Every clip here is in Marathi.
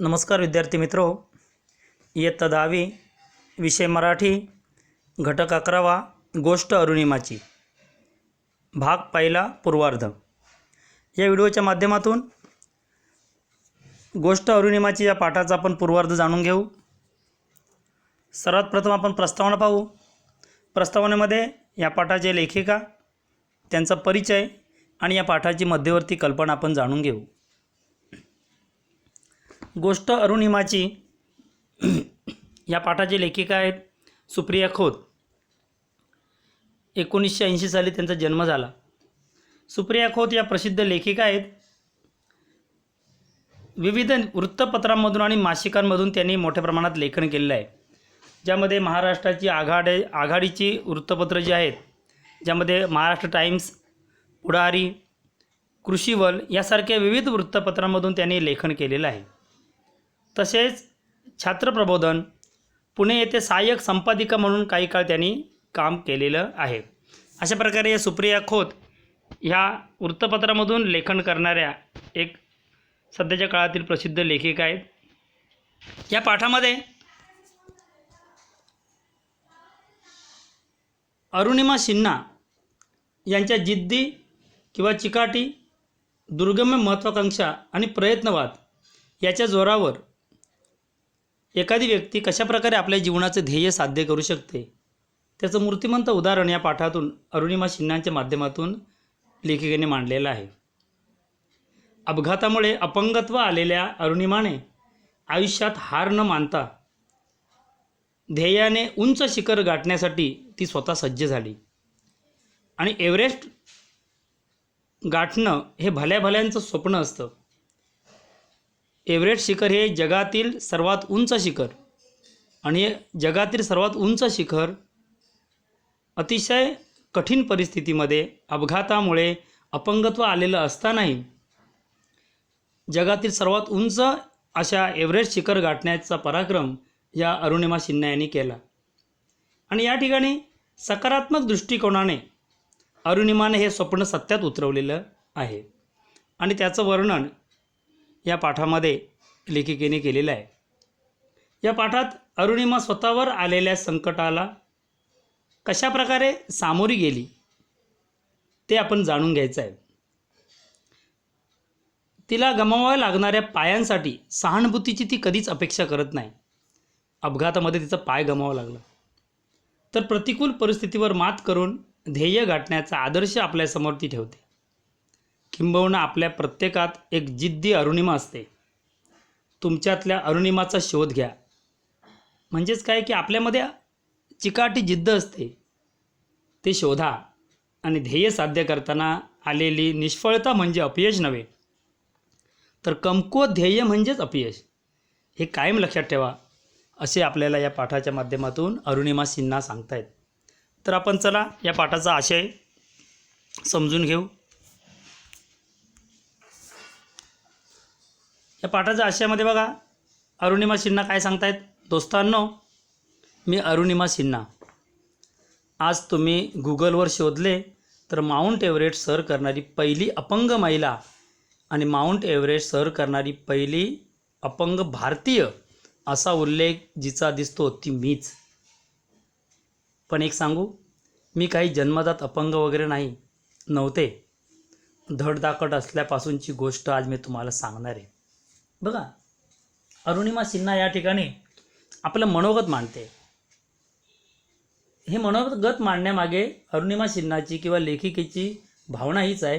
नमस्कार विद्यार्थी मित्रो, इयत्ता 10वी विषय मराठी, घटक 11वा, गोष्ट अरुणिमाची, भाग पहिला, पूर्वार्ध. या व्हिडिओच्या माध्यमातून गोष्ट अरुणिमाची या पाठाचा आपण पूर्वार्ध जाणून घेऊ. सर्वात प्रथम आपण प्रस्तावना पाहू. प्रस्तावनेमध्ये या पाठाचे लेखिका, त्यांचा परिचय आणि या पाठाची मध्यवर्ती कल्पना आपण जाणून घेऊ. गोष्ट अरुणिमाची या पाठाचे लेखिका आहेत सुप्रिया खोत. 1980 साली त्यांचा जन्म झाला. सुप्रिया खोत या प्रसिद्ध लेखिका आहेत. विविध वृत्तपत्रांमधून आणि मासिकांमधून त्यांनी मोठ्या प्रमाणात लेखन केलेलं आहे, ज्यामध्ये महाराष्ट्राची आघाडीची वृत्तपत्र जी आहेत, ज्यामध्ये महाराष्ट्र टाइम्स, पुढारी, कृषीवल यासारख्या विविध वृत्तपत्रांमधून त्यांनी लेखन केलेलं आहे. तसेच छात्र प्रबोधन, पुणे येथे सहाय्यक संपादिका म्हणून काही काळ त्यांनी काम केलेलं आहे. अशा प्रकारे या सुप्रिया खोत ह्या वृत्तपत्रामधून लेखन करणाऱ्या एक सध्याच्या काळातील प्रसिद्ध लेखिका आहेत. या पाठामध्ये अरुणिमा सिन्हा यांच्या जिद्दी किंवा चिकाटी, दुर्गम्य महत्त्वाकांक्षा आणि प्रयत्नवाद याच्या जोरावर एखादी व्यक्ती कशाप्रकारे आपल्या जीवनाचे ध्येय साध्य करू शकते, त्याचं मूर्तिमंत उदाहरण या पाठातून अरुणिमा सिन्हांच्या माध्यमातून लेखिकेने मांडलेलं आहे. अपघातामुळे अपंगत्व आलेल्या अरुणिमाने आयुष्यात हार न मानता ध्येयाने उंच शिखर गाठण्यासाठी ती स्वतः सज्ज झाली. आणि एव्हरेस्ट गाठणं हे भल्याभल्यांचं स्वप्न असतं. एव्हरेस्ट शिखर हे जगातील सर्वात उंच शिखर, आणि हे जगातील सर्वात उंच शिखर अतिशय कठीण परिस्थितीमध्ये अपघातामुळे अपंगत्व आलेलं असतानाही जगातील सर्वात उंच अशा एव्हरेस्ट शिखर गाठण्याचा पराक्रम या अरुणिमा सिन्हा यांनी केला. आणि या ठिकाणी सकारात्मक दृष्टिकोनाने अरुणिमाने हे स्वप्न सत्यात उतरवलेलं आहे, आणि त्याचं वर्णन या पाठामध्ये लेखिकेने केलेलं आहे. या पाठात अरुणिमा स्वतःवर आलेल्या संकटाला कशाप्रकारे सामोरी गेली ते आपण जाणून घ्यायचं आहे. तिला गमावाव्या लागणाऱ्या पायांसाठी सहानुभूतीची ती कधीच अपेक्षा करत नाही. अपघातामध्ये तिचा पाय गमावा लागला, तर प्रतिकूल परिस्थितीवर मात करून ध्येय गाठण्याचा आदर्श आपल्यासमोर ती ठेवते. किंबहुना आपल्या प्रत्येकात एक जिद्दी अरुणिमा असते. तुमच्यातल्या अरुणिमाचा शोध घ्या. म्हणजेच काय की आपल्यामध्ये चिकाटी जिद्द असते, ते शोधा. आणि ध्येय साध्य करताना आलेली निष्फळता म्हणजे अपयश नव्हे, तर कमकुवत ध्येय म्हणजेच अपयश, हे कायम लक्षात ठेवा, असे आपल्याला या पाठाच्या माध्यमातून अरुणिमा सिन्हा सांगतायत. तर आपण चला या पाठाचा आशय समजून घेऊ. या पाठाच्या आशयामध्ये बघा, अरुणिमा सिन्हा काय सांगतायत. दोस्तांनो, मी अरुणिमा सिन्हा. आज तुम्ही गुगलवर शोधले तर माउंट एव्हरेस्ट सर करणारी पहिली अपंग महिला आणि माउंट एव्हरेस्ट सर करणारी पहिली अपंग भारतीय असा उल्लेख जिचा दिसतो ती मीच. पण एक सांगू, मी काही जन्मजात अपंग वगैरे नव्हते. धडधाकट असल्यापासूनची गोष्ट आज मी तुम्हाला सांगणार आहे. बघा, अरुणिमा सिन्हा या ठिकाणी आपलं मनोगत मांडते. हे मनोगत मांडण्यामागे अरुणिमा सिन्हाची किंवा लेखिकेची भावना हीच आहे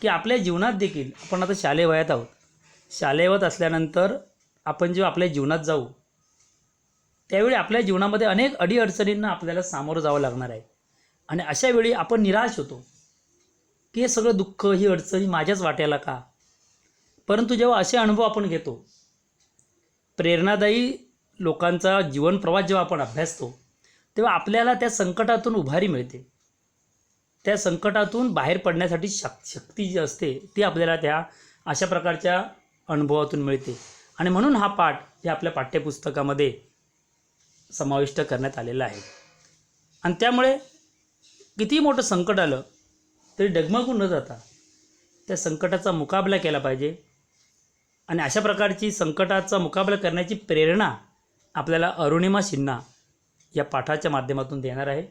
की आपल्या जीवनात देखील आपण आता शालेय वयात आहोत. शालेय वयात असल्यानंतर आपण जेव्हा आपल्या जीवनात जाऊ त्यावेळी आपल्या जीवनामध्ये अनेक अडीअडचणींना आपल्याला सामोरं जावं लागणार आहे. आणि अशा वेळी आपण निराश होतो की हे सगळं दुःख, ही अडचणी माझ्याच वाट्याला का. परंतु जेव्हा असे अनुभव आपण घेतो, प्रेरणादायी लोकांचा जीवन प्रवास जेव्हा आपण अभ्यासतो, तेव्हा आपल्याला त्या संकटातून उभारी मिळते. त्या संकटातून बाहेर पडण्यासाठी शक्ती जी असते ती आपल्याला त्या अशा प्रकारच्या अनुभवातून मिळते. आणि म्हणून हा पाठ हे आपल्या पाठ्यपुस्तकामध्ये समाविष्ट करण्यात आलेला आहे. आणि त्यामुळे किती मोठं संकट आलं तरी डगमगून न जाता त्या संकटाचा मुकाबला केला पाहिजे. आणि अशा प्रकारची संकटाचा मुकाबला करण्याची प्रेरणा आपल्याला अरुणिमा सिन्हा या पाठाच्या माध्यमातून देणार आहे.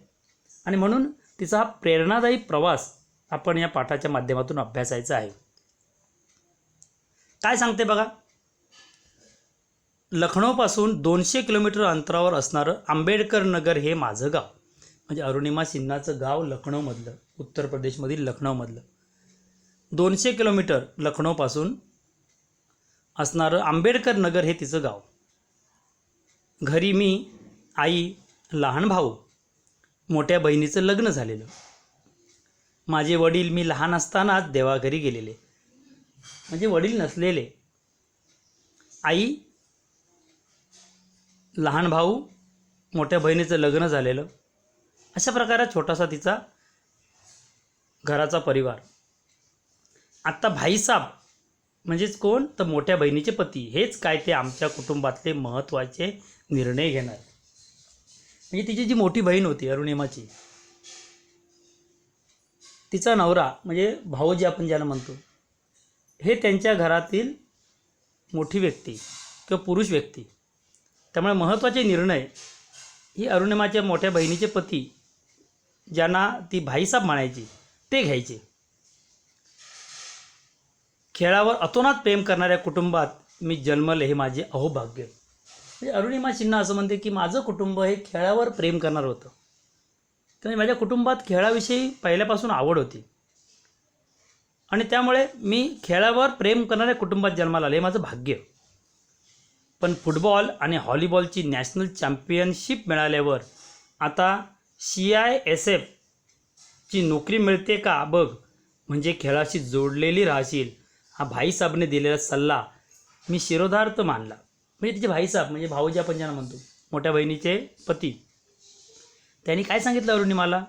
आणि म्हणून तिचा हा प्रेरणादायी प्रवास आपण या पाठाच्या माध्यमातून अभ्यासायचा आहे. काय सांगते बघा. लखनौपासून 200 किलोमीटर अंतरावर असणारं आंबेडकर नगर हे माझं गाव. म्हणजे अरुणिमा सिन्हाचं गाव लखनौमधलं, उत्तर प्रदेशमधील लखनौमधलं 200 किलोमीटर लखनौपासून असणारं आंबेडकर नगर हे तिचं गाव. घरी मी, आई, लहान भाऊ, मोठ्या बहिणीचं लग्न झालेलं. माझे वडील मी लहान असतानाच देवाघरी गेलेले, म्हणजे वडील नसलेले. आई, लहान भाऊ, मोठ्या बहिणीचं लग्न झालेलं. अशा प्रकारे छोटासा तिचा घराचा परिवार. आत्ता भाईसाब म्हणजेच कोण, तर मोठ्या बहिणीचे पती, हेच काय ते आमच्या कुटुंबातले महत्त्वाचे निर्णय घेणार. म्हणजे तिची जी मोठी बहीण होती अरुणिमाची, तिचा नवरा म्हणजे भाऊजी आपण ज्याला म्हणतो, हे त्यांच्या घरातील मोठी व्यक्ती किंवा पुरुष व्यक्ती. त्यामुळे महत्त्वाचे निर्णय ही अरुणिमाच्या मोठ्या बहिणीचे पती, ज्यांना ती भाईसाब म्हणायची, ते घ्यायचे. खेळावर अतोनात प्रेम करणाऱ्या कुटुंबात मी जन्मले हे माझे अहोभाग्य. म्हणजे अरुणिमा सिन्हा असं म्हणते की माझं कुटुंब हे खेळावर प्रेम करणार होतं. त्यामुळे माझ्या कुटुंबात खेळाविषयी पहिल्यापासून आवड होती आणि त्यामुळे मी खेळावर प्रेम करणाऱ्या कुटुंबात जन्माला आले, हे माझं भाग्य. पण फुटबॉल आणि हॉलीबॉलची नॅशनल चॅम्पियनशिप मिळाल्यावर आता CISFची नोकरी मिळते का बघ, म्हणजे खेळाशी जोडलेली राहशील, हा भाईसाबने दिलेला सल्ला मी शिरोधार्थ मानला. म्हणजे तिचे भाईसाब म्हणजे भाऊजी आपण ज्यांना म्हणतो, मोठ्या बहिणीचे पती, त्यांनी काय सांगितलं अरुणिमाला,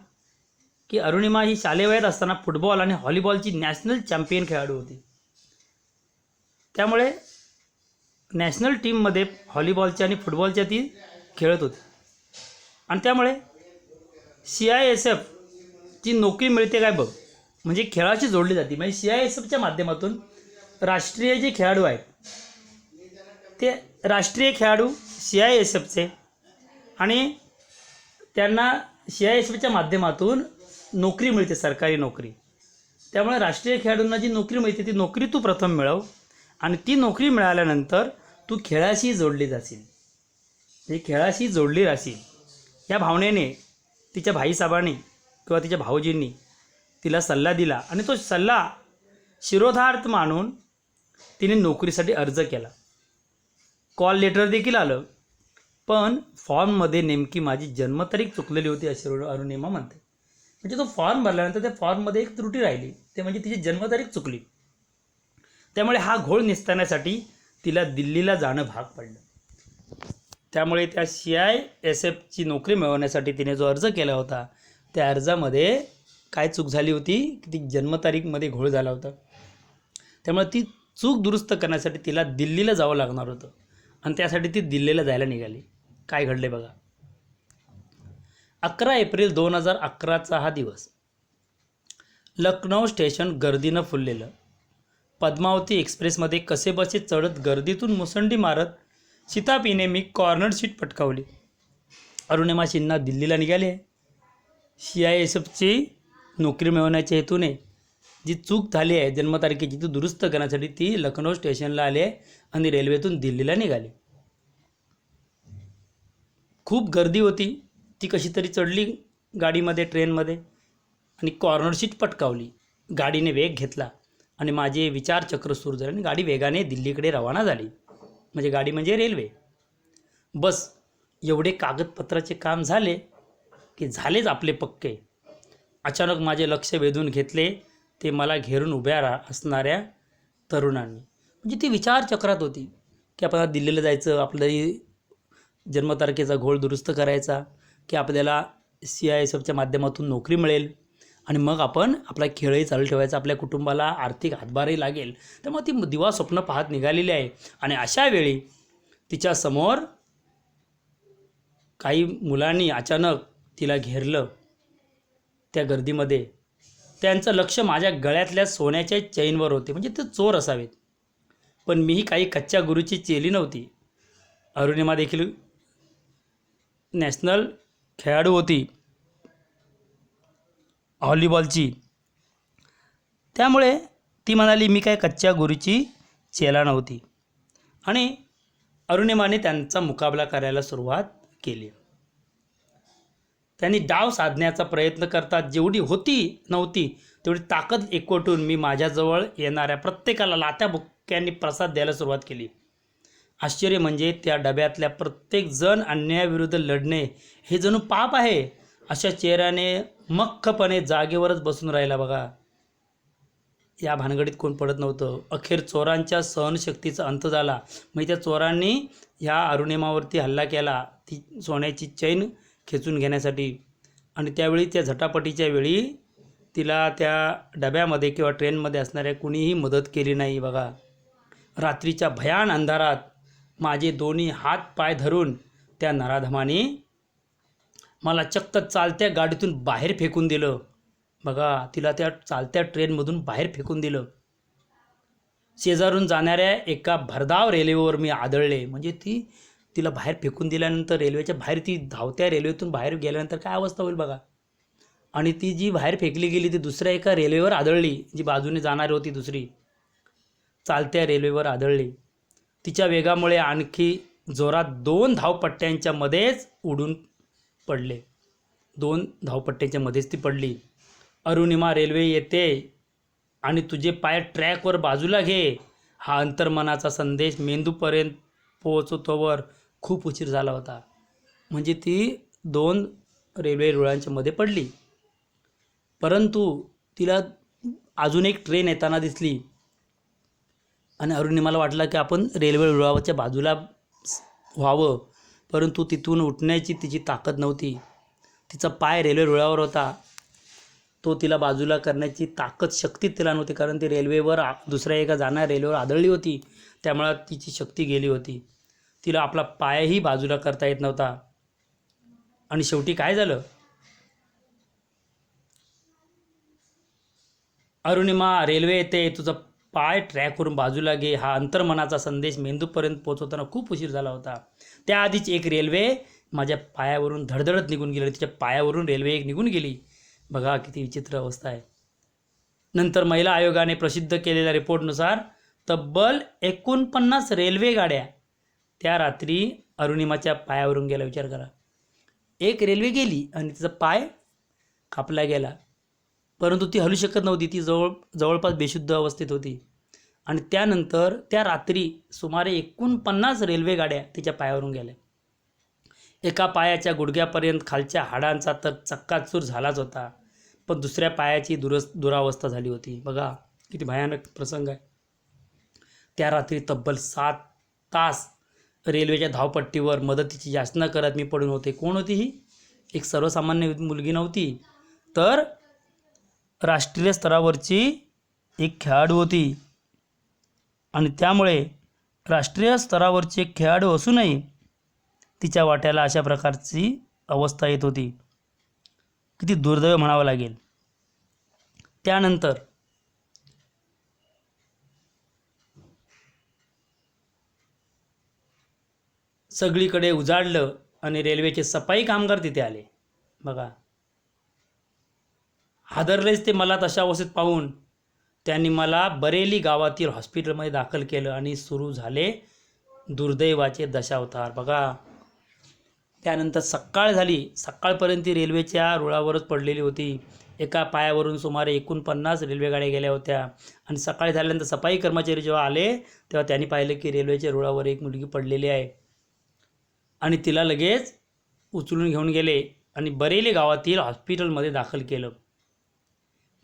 की अरुणिमा ही शालेय वयात असताना फुटबॉल आणि हॉलीबॉलची नॅशनल चॅम्पियन खेळाडू होती. त्यामुळे नॅशनल टीममध्ये हॉलीबॉलच्या आणि फुटबॉलच्या ती खेळत होती. आणि त्यामुळे CISFची नोकरी मिळते काय बघ, म्हणजे खेळाशी जोडली जाते. म्हणजे CISFच्या माध्यमातून राष्ट्रीय जे खेळाडू आहेत, ते राष्ट्रीय खेळाडू CISFचे, आणि त्यांना CISFच्या माध्यमातून नोकरी मिळते, सरकारी नोकरी. त्यामुळे राष्ट्रीय खेळाडूंना जी नोकरी मिळते ती नोकरी तू प्रथम मिळव, आणि ती नोकरी मिळाल्यानंतर तू खेळाशी जोडली जाशील, म्हणजे खेळाशी जोडली राहशील. या भावनेने तिच्या भाईसाहेबांनी किंवा तिच्या भाऊजींनी तिला सल्ला दिला आणि तो सल्ला शिरोधार्थ मानून तिने नोकरीसाठी अर्ज केला. कॉल लेटर देखील आलं, पण फॉर्ममध्ये नेमकी माझी जन्मतारीख चुकलेली होती अशी अरुणिमा म्हणते. म्हणजे तो फॉर्म भरल्यानंतर त्या फॉर्ममध्ये एक त्रुटी राहिली, ते म्हणजे तिची जन्मतारीख चुकली. त्यामुळे हा घोळ निस्तारण्यासाठी तिला दिल्लीला जाणं भाग पडलं. त्यामुळे त्या CISFची नोकरी मिळवण्यासाठी तिने जो अर्ज केला होता, त्या अर्जामध्ये काय चूक झाली होती की ती जन्मतारीखमध्ये घोळ झाला होता. त्यामुळे ती चूक दुरुस्त करण्यासाठी तिला दिल्लीला जावं लागणार होतं, आणि त्यासाठी ती दिल्लीला जायला निघाली. काय घडले बघा. 11 एप्रिल 2011चा हा दिवस. लखनौ स्टेशन गर्दीनं फुललेलं. पद्मावती एक्सप्रेसमध्ये कसेबसे चढत गर्दीतून मुसंडी मारत शिताफीने मी कॉर्नर सीट पटकावली. अरुणिमा सिन्हा दिल्लीला निघाली आहे. CISFची नोकरी मिळवण्याच्या हेतूने जी चूक झाली आहे जन्मतारखेची ती दुरुस्त करण्यासाठी ती लखनौ स्टेशनला आली आहे आणि रेल्वेतून दिल्लीला निघाली. खूप गर्दी होती. ती कशी तरी चढली गाडीमध्ये, ट्रेनमध्ये, आणि कॉर्नर सीट पटकावली. गाडीने वेग घेतला आणि माझे विचारचक्र सुरू झाले आणि गाडी वेगाने दिल्लीकडे रवाना झाली. म्हणजे गाडी म्हणजे रेल्वे. बस एवढे कागदपत्राचे काम झाले की झालेच आपले पक्के. अचानक माझे लक्ष वेधून घेतले ते मला घेरून उभ्या असणाऱ्या तरुणांनी. म्हणजे ती विचारचक्रात होती की आपल्याला दिल्लीला जायचं, आपल्याला जन्मतारखेचा घोळ दुरुस्त करायचा, की आपल्याला CISFच्या माध्यमातून नोकरी मिळेल आणि मग आपण आपला खेळही चालू ठेवायचा, आपल्या कुटुंबाला आर्थिक हातभारही लागेल. त्यामुळे ती दिवा स्वप्न पाहत निघालेली आहे. आणि अशा वेळी तिच्यासमोर काही मुलांनी अचानक तिला घेरलं. त्या गर्दीमध्ये त्यांचं लक्ष माझ्या गळ्यातल्या सोन्याच्या चैनवर होते. म्हणजे ते चोर असावेत. पण मीही काही कच्च्या गुरूची चेली नव्हती. अरुणिमा देखील नॅशनल खेळाडू होती व्हॉलीबॉलची. त्यामुळे ती म्हणाली मी काय कच्च्या गुरूची चेला नव्हती. आणि अरुणिमाने त्यांचा मुकाबला करायला सुरुवात केली. त्यांनी डाव साधण्याचा प्रयत्न करतात जेवढी होती नव्हती तेवढी ताकद एकवटून मी माझ्याजवळ येणाऱ्या प्रत्येकाला लात्या बुक्क्यांनी प्रसाद द्यायला सुरुवात केली. आश्चर्य म्हणजे त्या डब्यातल्या प्रत्येक जण अन्यायाविरुद्ध लढणे हे जणू पाप आहे अशा चेहऱ्याने मख्खपणे जागेवरच बसून राहिला. बघा, या भानगडीत कोण पडत नव्हतं. अखेर चोरांच्या सहनशक्तीचा अंत झाला. मग त्या चोरांनी ह्या अरुणिमावरती हल्ला केला ती सोन्याची चैन खेचून घेण्यासाठी. आणि त्यावेळी त्या झटापटीच्या वेळी तिला त्या डब्यामध्ये किंवा ट्रेनमध्ये असणाऱ्या कुणीही मदत केली नाही. बघा, रात्रीच्या भयान अंधारात माझे दोन्ही हात पाय धरून त्या नराधमाने मला चक्क चालत्या गाडीतून बाहेर फेकून दिलं. बघा, तिला त्या चालत्या ट्रेनमधून बाहेर फेकून दिलं. शेजारून जाणाऱ्या एका भरधाव रेल्वेवर मी आदळले. म्हणजे तिला बाहेर फेकून दिल्यानंतर रेल्वेच्या बाहेर ती धावत्या रेल्वेतून बाहेर गेल्यानंतर काय अवस्था होईल बघा. आणि ती जी बाहेर फेकली गेली ती दुसऱ्या एका रेल्वेवर आदळली, जी बाजूने जाणारी होती दुसरी चालत्या रेल्वेवर आदळली. तिच्या वेगामुळे आणखी जोरात 2 धावपट्ट्यांच्या मध्येच उडून पडले. 2 धावपट्ट्यांच्या मध्येच ती पडली. अरुणिमा, रेल्वे येते आणि तुझे पाय ट्रॅकवर बाजूला घे हा अंतर्मनाचा संदेश मेंदूपर्यंत पोहोचतोवर खूप उशीर झाला होता. म्हणजे ती 2 रेल्वे रुळांच्या मध्ये पडली. परंतु तिला अजून एक ट्रेन येताना दिसली आणि अरुणिमाला वाटलं की आपण रेल्वे रुळावरच्या बाजूला व्हावं. परंतु तिथून उठण्याची तिची ताकद नव्हती. तिचा पाय रेल्वे रुळावर होता. तो तिला बाजूला करण्याची ताकद, शक्ती तिला नव्हती. कारण ती रेल्वेवर दुसऱ्या एका जाणाऱ्या रेल्वेवर आदळली होती. त्यामुळे तिची शक्ती गेली होती. तिला आपला पायही बाजूला करता येत नव्हता. आणि शेवटी काय झालं, अरुणिमा, रेल्वे येते, तुझा पाय ट्रॅकवरून बाजूला घे हा अंतर्मनाचा संदेश मेंदूपर्यंत पोहोचवताना खूप उशीर झाला होता. त्याआधीच एक रेल्वे माझ्या पायावरून धडधडत निघून गेली. तिच्या पायावरून रेल्वे एक निघून गेली. बघा किती विचित्र अवस्था आहे. नंतर महिला आयोगाने प्रसिद्ध केलेल्या रिपोर्टनुसार तब्बल 49 रेल्वे गाड्या त्या रात्री अरुणिमाच्या पायावरून गेला. विचार करा, एक रेल्वे गेली आणि तिचा पाय कापला गेला. परंतु ती हलू शकत नव्हती. ती जवळपास बेशुद्ध अवस्थेत होती. आणि त्यानंतर त्या रात्री सुमारे 49 रेल्वे गाड्या तिच्या पायावरून गेल्या. एका पायाच्या गुडघ्यापर्यंत खालच्या हाडांचा तर चक्काचूर झालाच होता, पण दुसऱ्या पायाची दुरावस्था झाली होती. बघा किती भयानक प्रसंग आहे. त्या रात्री तब्बल 7 तास रेल्वेच्या धावपट्टीवर मदतीची याचना करत मी पडून होते. कोण होती ही? एक सर्वसामान्य मुलगी नव्हती, तर राष्ट्रीय स्तरावरची एक खेळाडू होती. आणि त्यामुळे राष्ट्रीय स्तरावरची एक खेळाडू असूनही तिच्या वाट्याला अशा प्रकारची अवस्था येत होती. किती दुर्दैव म्हणावं लागेल. त्यानंतर सगळीकडे उजाडलं आणि रेल्वेचे सफाई कामगार तिथे आले. बघा, हादरलेच ते मला तशा अवस्थेत पाहून. त्यांनी मला बरेली गावातील हॉस्पिटलमध्ये दाखल केलं आणि सुरू झाले दुर्दैवाचे दशावतार. बघा, त्यानंतर सकाळ झाली. सकाळपर्यंत ती रेल्वेच्या रुळावरच पडलेली होती. एका पायावरून सुमारे 49 रेल्वेगाड्या गेल्या होत्या. आणि सकाळी झाल्यानंतर सफाई कर्मचारी जेव्हा आले तेव्हा त्यांनी पाहिलं की रेल्वेच्या रुळावर एक मुलगी पडलेली आहे. आणि तिला लगेच उचलून घेऊन गेले आणि बरेली गावातील हॉस्पिटलमध्ये दाखल केलं.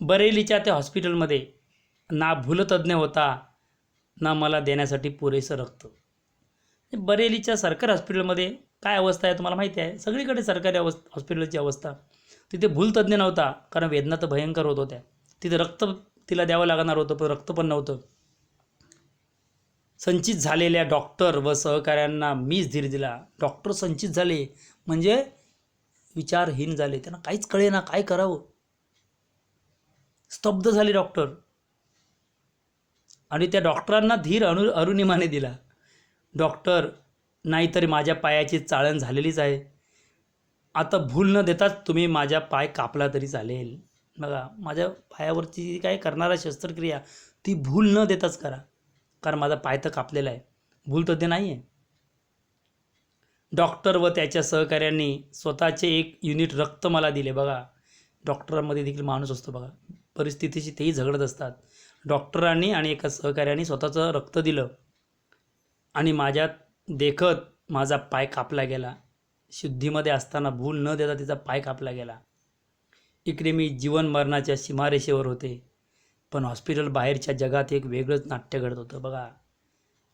बरेलीच्या त्या हॉस्पिटलमध्ये ना भूलतज्ञ होता, ना मला देण्यासाठी पुरेसं रक्त. बरेलीच्या सरकारी हॉस्पिटलमध्ये काय अवस्था आहे तुम्हाला माहिती आहे. सगळीकडे सरकारी हॉस्पिटलची अवस्था. तिथे भूलतज्ञ नव्हता, कारण वेदना तर भयंकर होत होत्या. तिथे रक्त तिला द्यावं लागणार होतं, पण रक्त पण नव्हतं. संचित झालेल्या डॉक्टर व सहकाऱ्यांना मीच धीर दिला. डॉक्टर संचित झाले म्हणजे विचारहीन झाले. त्यांना काहीच कळेना काय करावं. स्तब्ध झाले डॉक्टर. आणि त्या डॉक्टरांना धीर अरुणिमाने दिला. डॉक्टर, नाहीतरी माझ्या पायाची चाळण झालेलीच आहे. आता भूल न देताच तुम्ही माझा पाय कापला तरी चालेल. बघा, माझ्या पायावरची काय करणारा शस्त्रक्रिया ती भूल न देताच करा, कारण माझा पाय तर कापलेला आहे, भूल तर ते नाही आहे. डॉक्टर व त्याच्या सहकाऱ्यांनी स्वतःचे 1 युनिट रक्त मला दिले. बघा, डॉक्टरांमध्ये देखील माणूस असतो. बघा, परिस्थितीशी तेही झगडत असतात. डॉक्टरांनी आणि एका सहकाऱ्याने स्वतःचं रक्त दिलं आणि माझ्या देखत माझा पाय कापला गेला. शुद्धीमध्ये असताना भूल न देता तिचा पाय कापला गेला. इकडे मी जीवन मरणाच्या सीमारेषेवर होते, पण हॉस्पिटल बाहेरच्या जगात एक वेगळंच नाट्य घडत होतं. बघा,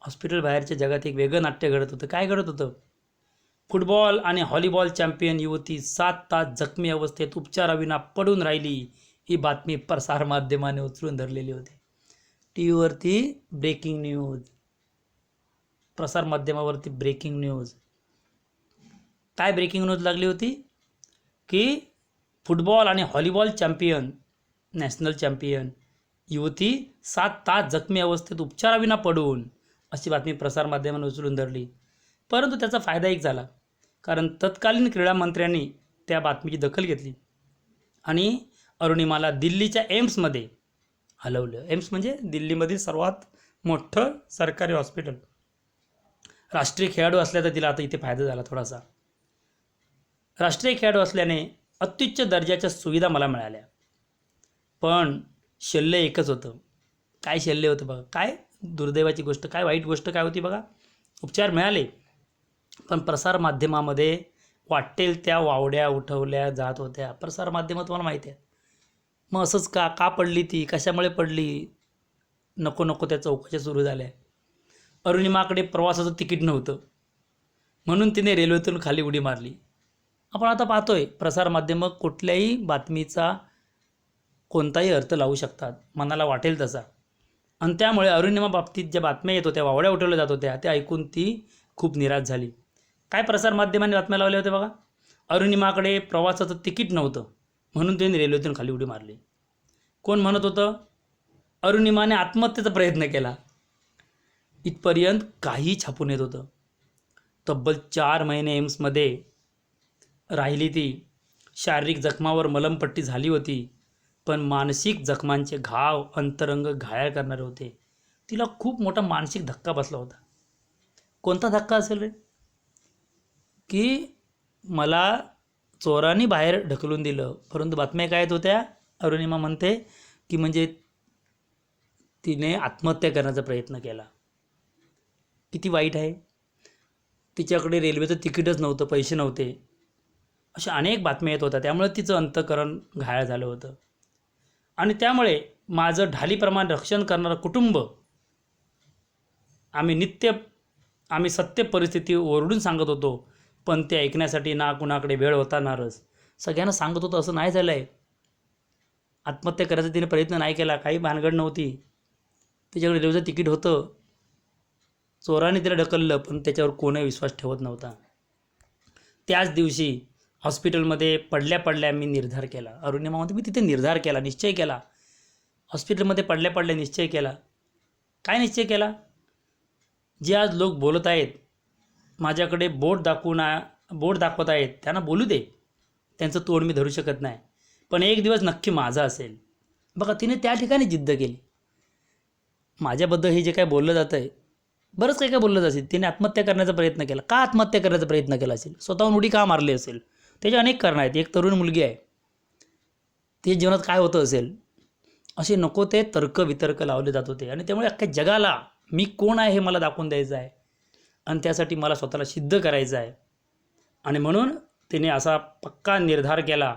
हॉस्पिटल बाहेरच्या जगात एक वेगळं नाट्य घडत होतं. काय घडत होतं? फुटबॉल आणि व्हॉलीबॉल चॅम्पियन युवती 7 तास जखमी अवस्थेत उपचाराविना पडून राहिली, ही बातमी प्रसारमाध्यमाने उचलून धरलेली होती. टी व्हीवरती ब्रेकिंग न्यूज, प्रसारमाध्यमावरती ब्रेकिंग न्यूज. काय ब्रेकिंग न्यूज लागली होती? की फुटबॉल आणि व्हॉलीबॉल चॅम्पियन, नॅशनल चॅम्पियन युवती 7 तास जखमी अवस्थेत उपचाराविना पडून, अशी बातमी प्रसारमाध्यमाने उचलून धरली. परंतु त्याचा फायदा एक झाला, कारण तत्कालीन क्रीडा मंत्र्यांनी त्या बातमीची दखल घेतली आणि अरुणिमाला दिल्लीच्या एम्समध्ये हलवलं. एम्स म्हणजे दिल्लीमधील सर्वात मोठं सरकारी हॉस्पिटल. राष्ट्रीय खेळाडू असल्याचा तिला आता इथे फायदा झाला थोडासा. राष्ट्रीय खेळाडू असल्याने अत्युच्च दर्जाच्या सुविधा मला मिळाल्या, पण शल्य एकच होतं. काय शल्य होतं बघा, काय दुर्दैवाची गोष्ट, काय वाईट गोष्ट काय होती बघा. उपचार मिळाले, पण प्रसारमाध्यमामध्ये वाटेल त्या वावड्या उठवल्या जात होत्या. प्रसारमाध्यमं तुम्हाला माहिती आहे. मग असंच का पडली ती, कशामुळे पडली, नको नको त्या चौकशा सुरू झाल्या. अरुणिमाकडे प्रवासाचं तिकीट नव्हतं, म्हणून तिने रेल्वेतून खाली उडी मारली. आपण आता पाहतोय प्रसारमाध्यमं कुठल्याही बातमीचा कोणताही अर्थ लावू शकतात, मनाला वाटेल तसा. आणि त्यामुळे अरुणिमा बाबतीत ज्या बातम्या येत होत्या, वावड्या उठवल्या जात होत्या, त्या ऐकून ती खूप निराश झाली. काय प्रसारमाध्यमांनी बातम्या लावल्या होत्या बघा? अरुणिमाकडे प्रवासाचं तिकीट नव्हतं, म्हणून तिने रेल्वेतून खाली उडी मारली. कोण म्हणत होतं? अरुणिमाने आत्महत्येचा प्रयत्न केला. इथपर्यंत काही छापून येत होतं. तब्बल 4 महिने एम्समध्ये राहिली ती. शारीरिक जखमावर मलमपट्टी झाली होती, पण मानसिक जखमांचे घाव अंतरंग घायाळ करणारे होते. तिला खूप मोठा मानसिक धक्का बसला होता. कोणता धक्का असेल रे? की मला चोरांनी बाहेर ढकलून दिलं, परंतु बातम्या काय येत होत्या? अरुणिमा म्हणते की म्हणजे तिने आत्महत्या करण्याचा प्रयत्न केला. किती वाईट आहे. तिच्याकडे रेल्वेचं तिकीटच नव्हतं, पैसे नव्हते, अशा अनेक बातम्या येत होत्या. त्यामुळे तिचं अंतःकरण घायाळ झालं होतं. आणि त्यामुळे माझं ढालीप्रमाणे रक्षण करणारं कुटुंब, आम्ही सत्य परिस्थिती ओरडून सांगत होतो, पण ते ऐकण्यासाठी ना कुणाकडे वेळ होता ना रस. सगळ्यांना सांगत होतं असं नाही झालं आहे, आत्महत्या करायचा तिने प्रयत्न नाही केला, काही भानगड नव्हती, तिच्याकडे रेल्वेचं तिकीट होतं, चोराने तिला ढकललं, पण त्याच्यावर कोणीही विश्वास ठेवत नव्हता. त्याच दिवशी हॉस्पिटलमध्ये पडल्या पडल्या मी निर्धार केला. अरुणिमा म्हणते मी तिथे निर्धार केला, निश्चय केला. हॉस्पिटलमध्ये पडल्या पडल्या निश्चय केला. काय निश्चय केला? जे आज लोक बोलत आहेत, माझ्याकडे बोट दाखवत आहेत, त्यांना बोलू दे, त्यांचं तोड मी धरू शकत नाही, पण एक दिवस नक्की माझा असेल. बघा, तिने त्या ठिकाणी जिद्द केली. माझ्याबद्दल हे जे काय बोललं जातं आहे, बरंच काही काय बोललं असेल. तिने आत्महत्या करण्याचा प्रयत्न केला. का आत्महत्या करण्याचा प्रयत्न केला असेल? स्वतःहून उडी का मारली असेल? त्याचे अनेक कारणं आहेत. एक तरुण मुलगी आहे, ते जीवनात काय होतं असेल, असे नको ते तर्कवितर्क लावले जात होते. आणि त्यामुळे अख्ख्या जगाला मी कोण आहे हे मला दाखवून द्यायचं आहे, आणि त्यासाठी मला स्वतःला सिद्ध करायचं आहे. आणि म्हणून तिने असा पक्का निर्धार केला,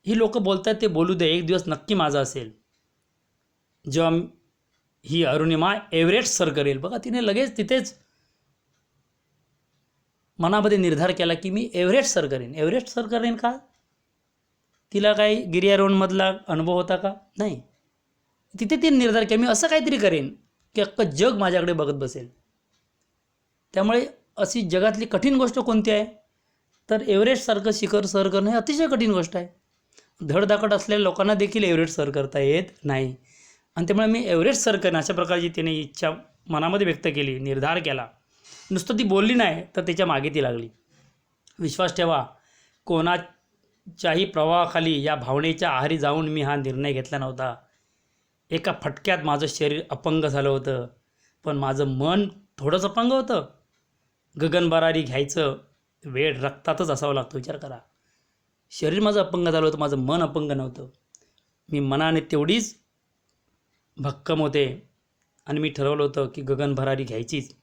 ही लोक बोलतात ते बोलू दे, एक दिवस नक्की माझा असेल. जेव्हा ही अरुणिमा एव्हरेस्ट सर करेल, बघा तिने लगेच तिथेच मनामध्ये निर्धार केला की मी एव्हरेस्ट सर करेन. एव्हरेस्ट सर करेन का? तिला काही गिर्यारोहणमधला अनुभव होता का? नाही. तिथे तिने निर्धार केला मी असं काहीतरी करेन की अख्खं जग माझ्याकडे बघत बसेल. त्यामुळे अशी जगातली कठीण गोष्ट कोणती आहे? तर एव्हरेस्टसारखं शिखर सर करणं हे अतिशय कठीण गोष्ट आहे. धडधाकट असलेल्या लोकांना देखील एव्हरेस्ट सर करता येत नाही. आणि त्यामुळे मी एव्हरेस्ट सर करेन अशा प्रकारची तिने इच्छा मनामध्ये व्यक्त केली, निर्धार केला. नुसतं ती बोलली नाही तर त्याच्या मागे ती लागली. विश्वास ठेवा, कोणाच्याही प्रवाहाखाली या भावनेच्या आहारी जाऊन मी हा निर्णय घेतला नव्हता. एका फटक्यात माझं शरीर अपंग झालं होतं, पण माझं मन थोडंच अपंग होतं. गगनभरारी घ्यायचं वेळ रक्तातच असावा लागतो, विचार करा. शरीर माझं अपंग झालं होतं, माझं मन अपंग नव्हतं. मी मनाने तेवढीच भक्कम होते आणि मी ठरवलं होतं की गगनभरारी घ्यायचीच.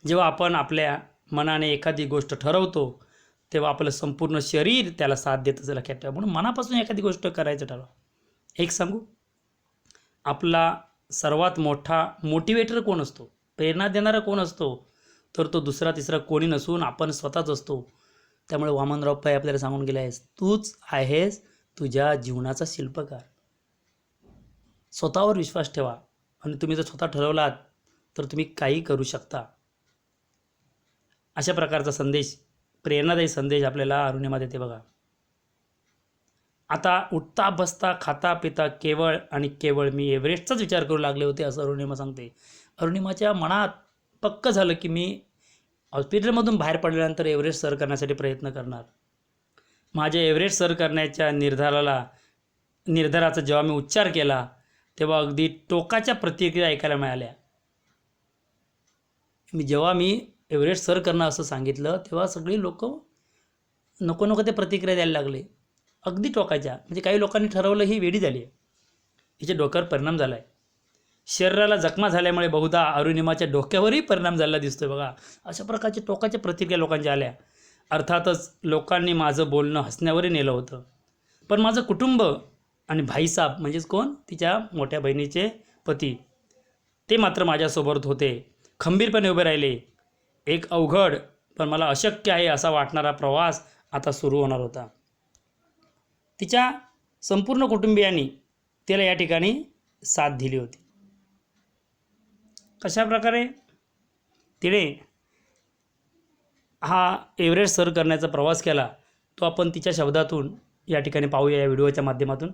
जेव्हा आपण आपल्या मनाने एखादी गोष्ट ठरवतो तेव्हा आपलं संपूर्ण शरीर त्याला साथ देतं, लक्षात ठेवा. म्हणून मनापासून एखादी गोष्ट करायचं ठरवा. एक सांगू, आपला सर्वात मोठा मोटिवेटर कोण असतो, प्रेरणा देणारा कोण असतो, तर तो दुसरा तिसरा कोणी नसून आपण स्वतःच असतो. त्यामुळे वामनराव पै आपल्याला सांगून गेले आहेस, तूच आहेस तुझ्या जीवनाचा शिल्पकार. स्वतःवर विश्वास ठेवा आणि तुम्ही जर स्वतः ठरवलात तर तुम्ही काही करू शकता. अशा प्रकारचा संदेश, प्रेरणादायी संदेश आपल्याला अरुणिमा देते बघा. आता उठता बसता खाता पिता केवळ आणि केवळ मी एव्हरेस्टचाच विचार करू लागले होते, असं अरुणिमा सांगते. अरुणिमाच्या मनात पक्कं झालं की मी हॉस्पिटलमधून बाहेर पडल्यानंतर एव्हरेस्ट सर करण्यासाठी प्रयत्न करणार. माझ्या एव्हरेस्ट सर करण्याच्या निर्धाराचा जेव्हा मी उच्चार केला तेव्हा अगदी टोकाच्या प्रतिक्रिया ऐकायला मिळाल्या. जेव्हा मी एव्हरेस्ट सर करणं असं सांगितलं तेव्हा सगळी लोक नको नको ते प्रतिक्रिया द्यायला लागले, अगदी टोकाच्या. म्हणजे काही लोकांनी ठरवलं ही वेडी झाली आहे, हिच्या डोक्यावर परिणाम झाला आहे. शरीराला जखमा झाल्यामुळे बहुधा अरुणिमाच्या डोक्यावरही परिणाम झालेला दिसतोय बघा. अशा प्रकारच्या टोकाच्या प्रतिक्रिया लोकांच्या आल्या. अर्थातच लोकांनी माझं बोलणं हसण्यावरही नेलं होतं, पण माझं कुटुंब आणि भाईसाहेब म्हणजेच कोण, तिच्या मोठ्या बहिणीचे पती, ते मात्र माझ्यासोबत होते, खंबीरपणे उभे राहिले. एक अवघड पण मला अशक्य आहे असा वाटणारा प्रवास आता सुरू होणार होता. तिच्या संपूर्ण कुटुंबियांनी तिला या ठिकाणी साथ दिली होती. कशा प्रकारे तिने हा एव्हरेस्ट सर करण्याचा प्रवास केला तो आपण तिच्या शब्दातून या ठिकाणी पाहूया, या व्हिडिओच्या माध्यमातून.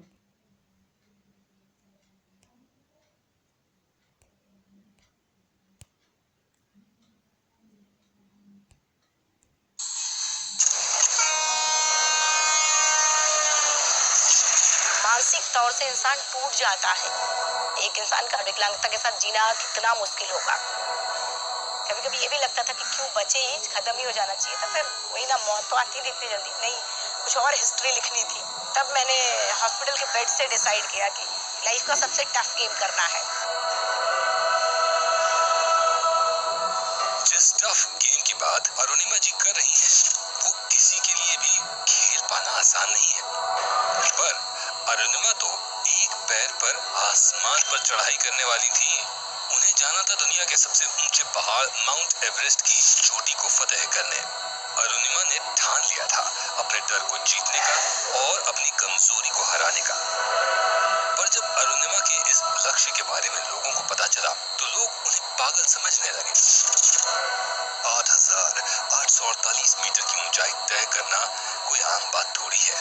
मानसिक तौर से इंसान टूट जाता है. एक इंसान का विकलांगता के साथ जीना कितना मुश्किल होगा. कभी कभी ये भी लगता था कि क्यों बचे ही, खत्म ही हो जाना चाहिए था. फिर वही ना, मौत तो आती थी इतनी जल्दी नहीं, कुछ और हिस्ट्री लिखनी थी. तब मैंने हॉस्पिटल के बेड से डिसाइड किया कि लाइफ का सबसे टफ गेम करना है. जिस टफ गेम की बात अरुणिमा जी कर रही हैं, वो किसी के लिए भी खेल पाना आसान नहीं है. पर अरुणिमा तो एक पैर पर आसमान पर चढ़ाई करने वाली थी. उन्हें जाना था दुनिया के सबसे ऊंचे पहाड़ माउंट एवरेस्ट की चोटी को फतेह करने. अरुणिमा ने ठान लिया था अपने डर को जीतने का और अपनी कमजोरी को हराने का. पर जब अरुणिमा के इस लक्ष्य के बारे में लोगों को पता चला तो लोग उन्हें पागल समझने लगे. 8,848 मीटर की ऊंचाई तय करना कोई आम बात थोड़ी है.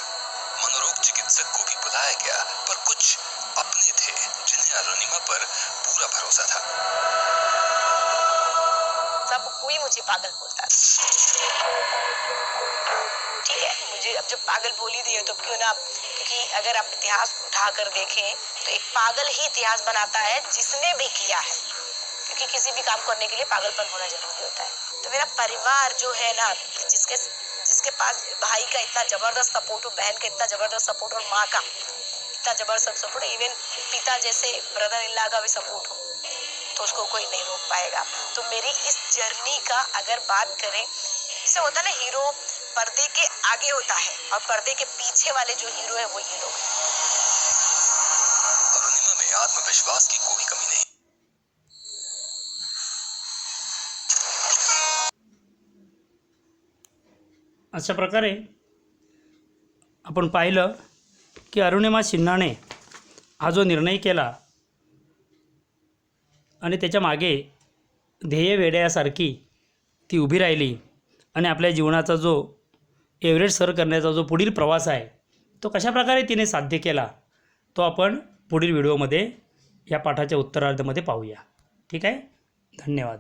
मनोरोग चिकित्सक को भी बुलाया गया, पर कुछ अपने थे जिन्हें अरुणिमा पर पूरा भरोसा था. सब कोई मुझे पागल बोलता था. ठीक है, मुझे अब जब पागल बोली दी है तो क्यों ना, क्योंकि अगर आप इतिहास उठाकर देखें तो एक पागल ही इतिहास बनाता है जिसने भी किया है. क्योंकि किसी भी काम करने के लिए पागलपन होना जरूरी होता है. तो मेरा परिवार जो है ना, जिसके पास भाई का इतना जबरदस्त सपोर्ट हो, बहन का इतना जबरदस्त सपोर्ट और माँ का इतना जबरदस्त सपोर्ट, इवन पिता जैसे ब्रदर इन लॉ का भी सपोर्ट हो, तो उसको कोई नहीं रोक पाएगा. तो मेरी इस जर्नी का अगर बात करें, इससे होता ना, हीरो पर्दे के आगे होता है और पर्दे के पीछे वाले जो हीरो है वो हीरो. अरुणिमा में आत्मविश्वास की कोई कमी नहीं. अशा प्रकारे आपण पाहिलं की अरुणिमा सिन्हाने हा जो निर्णय केला आणि त्याच्या मागे ध्येय वेड्यासारखी ती उभी राहिली आणि आपल्या जीवनाचा जो एव्हरेस्ट सर करण्याचा जो पुढील प्रवास आहे तो कशा प्रकारे तिने साध्य केला तो आपण पुढील व्हिडिओमध्ये या पाठाच्या उत्तरार्धामध्ये पाहूया. ठीक आहे. धन्यवाद.